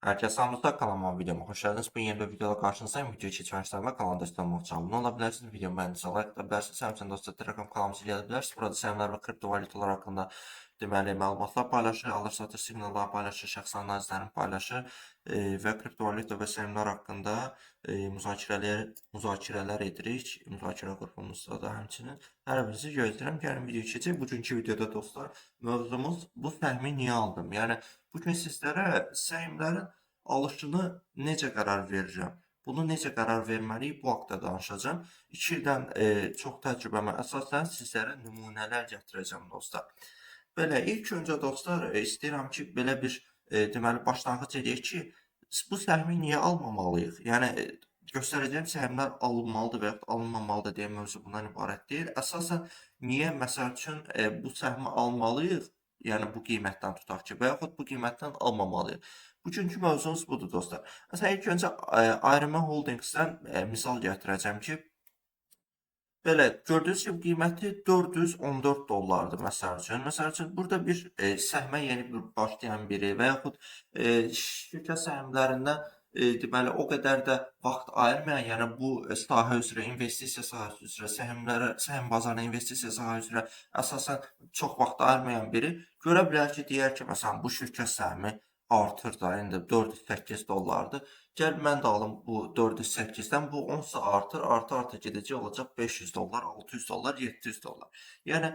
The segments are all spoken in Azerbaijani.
Herkese hamdolsun, kanalıma videoma hoş geldiniz. Bu yeni bir videoda karşınızdayım. Videoyu geçmişten ve kanalda destek olmak için abone olabilirsiniz. Videomu beğendiyse like atabilirsiniz. Hem için dostlar Telegram kanalımızı izleyebilirsiniz. Burada səhmlər və kripto valyutalar haqqında deməli məlumatlar paylaşır, alış satış siqnalları paylaşır, şəxsi analizlərini paylaşır və kripto valyuta və səhmlər haqqında müzakirələr edirik. Müzakirə qrupumuzda da həmçinin hər birinizi gözləyirəm. Gəlin video keçək. Bugünkü videoda dostlar mövzumuz bu səhmi niyə aldım? Yəni bugün sizlərə səhmlərin alışını necə qərar verirəm? Bunu necə qərar verməliyik? Bu haqda danışacağam. 2 ildən çox təcrübəmə əsasən sizlərə nümunələr gətirəcəm dostlar. Belə ilk öncə dostlar istəyirəm ki, belə bir deməli başlanğıc edək ki, bu səhmi niyə almamalıyıq? Yəni göstərəcəyim səhmlər alınmalıdır və yaxud alınmamalıdır deyə mövzu bundan ibarət deyil. Əsasən niyə məsəl üçün bu səhmi almalıyıq? Yəni bu qiymətdən tutaq ki, və yaxud bu qiymətdən almamalıyıq. Bugünkü mövzumuz budur dostlar. Məsələn, ilk öncə Ayrıma Holdingsdən misal gətirəcəm ki, belə gördüyünüz kimi qiyməti 414 dollardır məsəl üçün. Məsəl üçün burada bir səhmə yeni bir başlayan biri və yaxud şirkət səhmlərindən deməli o qədər də vaxt ayırmayan, yəni bu sahə üzrə, investisiya sahəsi üzrə, səhm bazarına investisiya sahəsi üzrə əsasən çox vaxt ayırmayan biri görə bilər ki, deyər ki, məsələn bu şirkət səhmi artır da, indi 408 dollardır. Gəl mən də alım bu 408-dən, bu onsuz artır, artır gedəcək olacaq 500 dollar, 600 dollar, 700 dollar. Yəni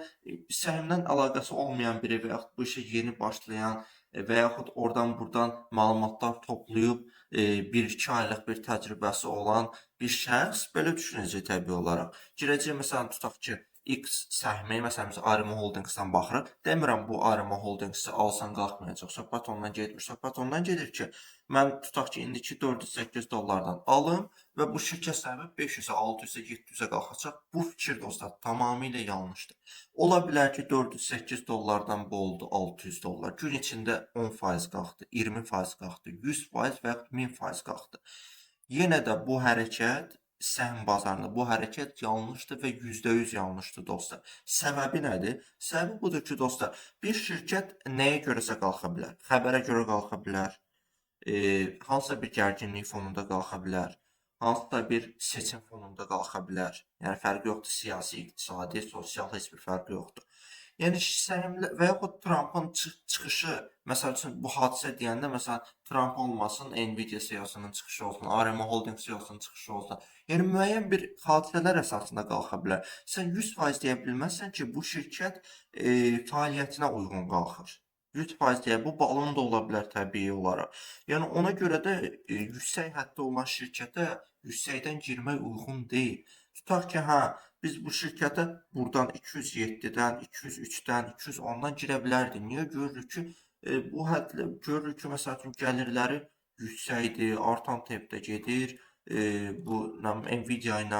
səhmdən əlaqəsi olmayan biri və yaxud bu işə yeni başlayan və yaxud oradan buradan məlumatlar toplayıb 1-2 aylıq bir təcrübəsi olan bir şəxs belə düşünəcək təbii olaraq. Girəcək məsələn tutaq ki, X səhmi, məsələn biz Arima Holdingsdən baxırıq. Demirəm bu Arima Holdingsi alsan qalxmayacaq. Söhbət ondan getmir. Söhbət ondan gedir ki, mən tutaq ki, indiki 408 dollardan alım və bu şirkət səhmi 500-ə, 600-ə, 700-ə qalxacaq. Bu fikir dostlar tamamilə yanlışdır. Ola bilər ki, 408 dollardan bu oldu 600 dollar. Gün içində 10% qalxdı, 20% qalxdı, 100% və yaxud 1000% qalxdı. Yenə də bu hərəkət səhm bazarında bu hərəkət yanlışdır və %100 yanlışdır dostlar. Səbəbi nədir? Səbəbi budur ki, dostlar, bir şirkət nəyə görəsə qalxa bilər? Xəbərə görə qalxa bilər, hansısa bir gərginlik fonunda qalxa bilər, hansısa bir seçim fonunda qalxa bilər. Yəni fərqi yoxdur, siyasi, iqtisadi, sosial heç bir fərqi yoxdur. Yəni səhmlər və yaxud Trumpın çıxışı, məsəl üçün bu hadisə deyəndə məsələn Trump olmasın, Nvidia CEO-sunun çıxışı olsun, ARM Holding CEO-sunun çıxışı olsun. Yəni müəyyən bir hadisələr əsasında qalxa bilər. Sən 100% deyə bilməzsən ki, bu şirkət fəaliyyətinə uyğun qalxır. 100% deyə bu balon da ola bilər təbii olaraq. Yəni ona görə də yüksək həddə olan şirkətə yüksəkdən girmək uyğun deyil. Tutaq ki, hə, biz bu şirkətə buradan 207-dən, 203-dən, 210-dan girə bilərdik. Niyə görürük ki, bu hədlə görürük ki, məsəl üçün gəlirləri yüksəkdir, artan tempdə gedir. Bu Nvidia ilə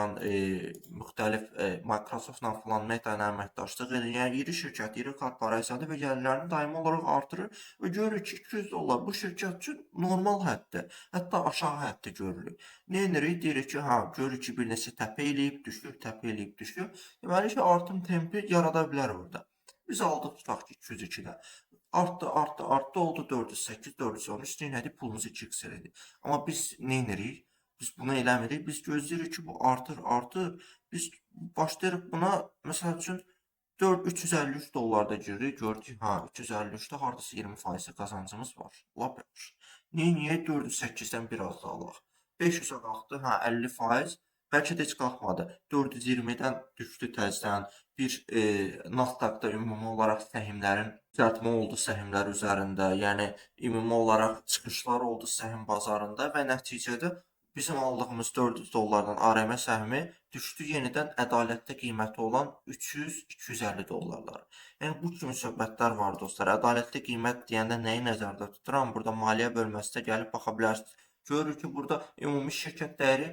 müxtəlif Microsoft-la falan Meta ilə əməkdaşlıq edir. Yəni iri şirkət, iri korporasiyadır və gəlirlərini daimi olaraq artırır və görürük ki, 200 dollar bu şirkət üçün normal həddə, hətta aşağı həddə görülür. Nə edirik? Deyirik ki, hə, görürük ki, bir neçə təpə eləyib düşür, təpə eləyib düşür. Deməli ki, artım tempi yarada bilər orada. Biz aldıq tutaq ki, 202-də. Artdı, oldu 408, 413, nədir? Pulumuzu 2x elədik. Amma biz nə edirik? Biz bunu eləmirik. Biz gözləyirik ki, bu artır. Biz başlayırıq buna, məsəl üçün 353 dollarda giririk. Görürük ki, hə, 353-də hardasa 20% qazancımız var. Lap yaxşı. Niyə 408-dən biraz da alaq? 500-ə qalxdı, hə, 50%. Bəlkə də heç qalxmadı. 420-dən düşdü təzədən. Bir Nasdaqda ümumi olaraq səhmlərin düzəltmə oldu səhmlər üzərində. Yəni ümumi olaraq çıxışlar oldu səhm bazarında və nəticədə bizim aldığımız 400 dollardan ARM səhmi düşdü yenidən ədalətli qiyməti olan 300-250 dollarlara. Yəni bu kimi söhbətlər var dostlar. Ədalətli qiymət deyəndə nəyi nəzərdə tuturam? Burada maliyyə bölməsində gəlib baxa bilərsiniz. Görürük ki, burada ümumi şirkət dəyəri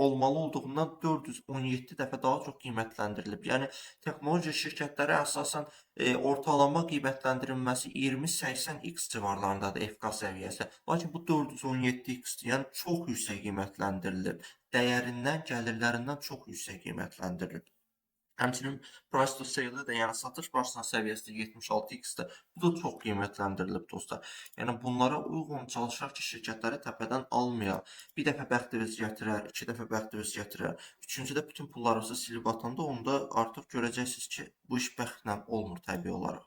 olmalı olduğundan 417 dəfə daha çox qiymətləndirilib. Yəni texnologiya şirkətləri əsasən ortalama qiymətləndirilməsi 20-80x civarlarındadır FK səviyyəsi. Lakin bu 417x-dir, yəni çox yüksək qiymətləndirilib. Dəyərindən, gəlirlərindən çox yüksək qiymətləndirilib. Həmçinin price to sale-də də, yəni satış başlanğıc səviyyəsi 76x-dir. Bu da çox qiymətləndirilib dostlar. Yəni bunlara uyğun çalışaq ki, şirkətləri təpədən almayaq. Bir dəfə bəxtimiz gətirər, iki dəfə bəxtimiz gətirər. Üçüncüdə bütün pullarınızı silib atanda onda artıq görəcəksiniz ki, bu iş bəxtlə olmur təbii olaraq.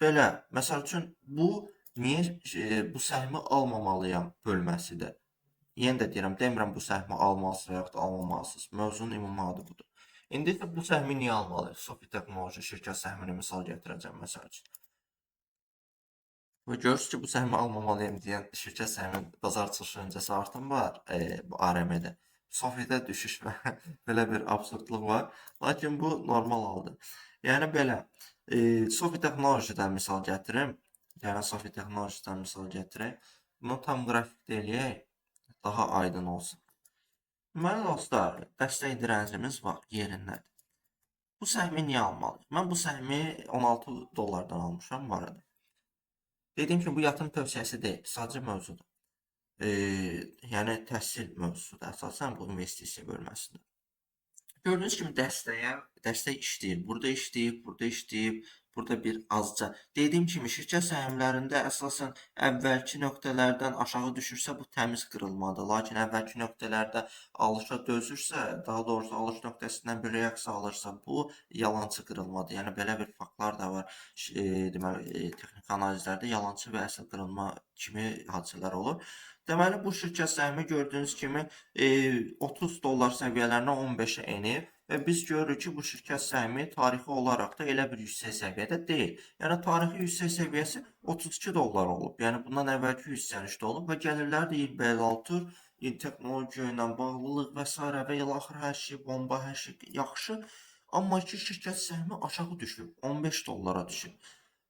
Belə, məsəl üçün bu niyə bu səhmi almamalıyam bölməsidir. Yenə də deyirəm, demirəm bu səhmi almalısınız və yaxud da almamalısınız. Mövzunun ümumi adı budur. İndi isə bu səhmi niyə almalıyıq? Sofi Texnoloji şirkət səhmini misal gətirəcəm məsəl üçün. Və görürsünüz ki, bu səhmi almamalıyam deyən şirkət səhminin bazar çıxışı öncəsi artım var bu ARM-də. Sofidə düşüş və belə bir absurdluq var. Lakin bu normal haldır. Yəni belə, Sofi Texnolojidən misal gətirim. Yəni Sofi Texnolojidən misal gətirək. Bunu tam qrafikdə eləyək, daha aydın olsun. Deməli dostlar, dəstək direncimiz var, yerindədir. Bu səhmi niyə almalıyıq? Mən bu səhmi 16 dollardan almışam bu arada. Dediyim kimi bu yatırım tövsiyəsi deyil, sadəcə mövzudur. Yəni təhsil mövzusudur əsasən bu investisiya bölməsində. Gördüyünüz kimi dəstək işləyir. Burada işləyib, burada işləyib, burada bir azca. Dediyim kimi şirkət səhmlərində əsasən əvvəlki nöqtələrdən aşağı düşürsə bu təmiz qırılmadır. Lakin əvvəlki nöqtələrdə alışa dözürsə, daha doğrusu alış nöqtəsindən bir reaksiya alırsa bu yalançı qırılmadır. Yəni belə bir faktlar da var. Deməli texniki analizlərdə yalançı və əsl qırılma kimi hadisələr olur. Deməli bu şirkət səhmi gördüyünüz kimi 30 dollar səviyyələrinə 15-ə enib və biz görürük ki, bu şirkət səhmi tarixi olaraq da elə bir yüksək səviyyədə deyil. Yəni tarixi yüksək səviyyəsi 32 dollar olub. Yəni bundan əvvəlki yüksəlişdə olub və gəlirlər də 26 texnologiya ilə bağlılıq və s. və ilə axır hər şey bomba, hər şey yaxşı. Amma ki şirkət səhmi aşağı düşüb, 15 dollara düşüb.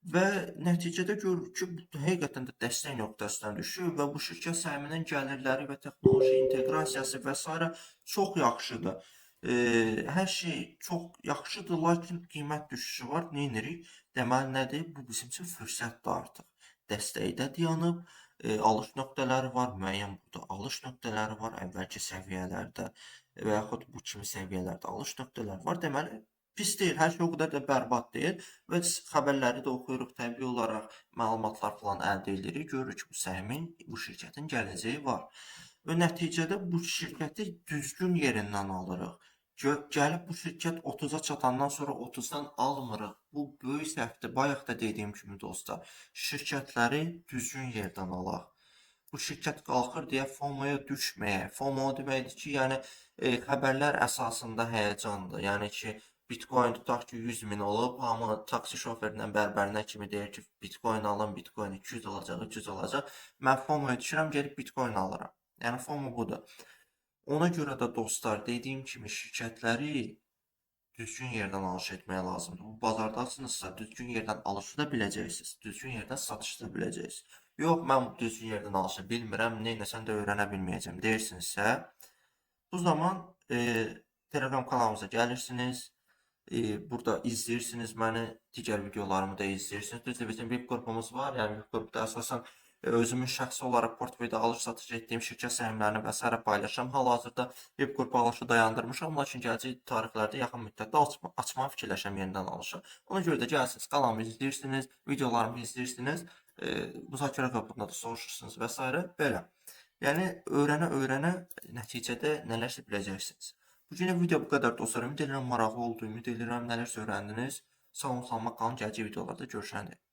Və nəticədə görürük ki, bu həqiqətən də dəstək nöqtəsindən düşür və bu şirkət səhminin gəlirləri və texnoloji inteqrasiyası və s. çox yaxşıdır. Hər şey çox yaxşıdır, lakin qiymət düşüşü var. Nə edirik? Deməli nədir? Bu bizim üçün fürsətdir artıq. Dəstəkdə dayanıb, alış nöqtələri var, müəyyən burada alış nöqtələri var, əvvəlki səviyyələrdə və yaxud bu kimi səviyyələrdə alış nöqtələri var. Deməli pis deyil, hər şey o qədər də bərbad deyil və xəbərləri də oxuyuruq, təbii olaraq məlumatlar falan əldə edirik. Görürük ki, bu səhmin, bu şirkətin gələcəyi var. Və nəticədə bu şirkəti düzgün yerindən alırıq. Gəlib bu şirkət 30-a çatandan sonra 30-dan almırıq. Bu böyük səhvdir. Bayaq da dediyim kimi dostlar, şirkətləri düzgün yerdən alaq. Bu şirkət qalxır deyə FOMO-ya düşməyək. FOMO deməkdir ki, yəni xəbərlər əsasında həyəcandır. Yəni ki, Bitcoin tutaq ki 100.000 olub, hamı taksi şoföründən bərbərinə kimi deyir ki, Bitcoin alın, Bitcoin 200 olacaq, 300 olacaq. Mən FOMO-ya düşürəm, gedib Bitcoin alıram. Yəni FOMO budur. Ona görə də dostlar, dediyim kimi şirkətləri düzgün yerdən alış etməyə lazımdır. Bu bazardasınızsa düzgün yerdən alışı da biləcəksiniz, düzgün yerdən satışı da biləcəksiniz. Yox, mən düzgün yerdən alışı bilmirəm, neynəsən də öyrənə bilməyəcəm deyirsinizsə, bu zaman Telegram kanalımıza gəlirsiniz. Burada izləyirsiniz məni, digər videolarımı da izləyirsiniz. Düzdür, bizim VIP qrupumuz var. Yəni VIP qrupda əsasən özümün şəxsi olaraq portföydə alış-satış etdiyim şirkət səhmlərini və s. paylaşıram. Hal-hazırda VIP qrupu alışı dayandırmışam, lakin gələcək tarixlərdə yaxın müddətdə açmağı fikirləşirəm yenidən alışı. Ona görə də gəlirsiniz, kanalımı izləyirsiniz, videolarımı izləyirsiniz, müzakirə qrupunda da soruşursunuz və s. Belə. Yəni öyrənə-öyrənə nəticədə nələrsə biləcəksiniz. Bugünlük video bu qədər dostlar. Ümid edirəm maraqlı oldu, ümid edirəm nələrsə öyrəndiniz. Sağ olun, salamat qalın. Gələcək videolarda görüşərik.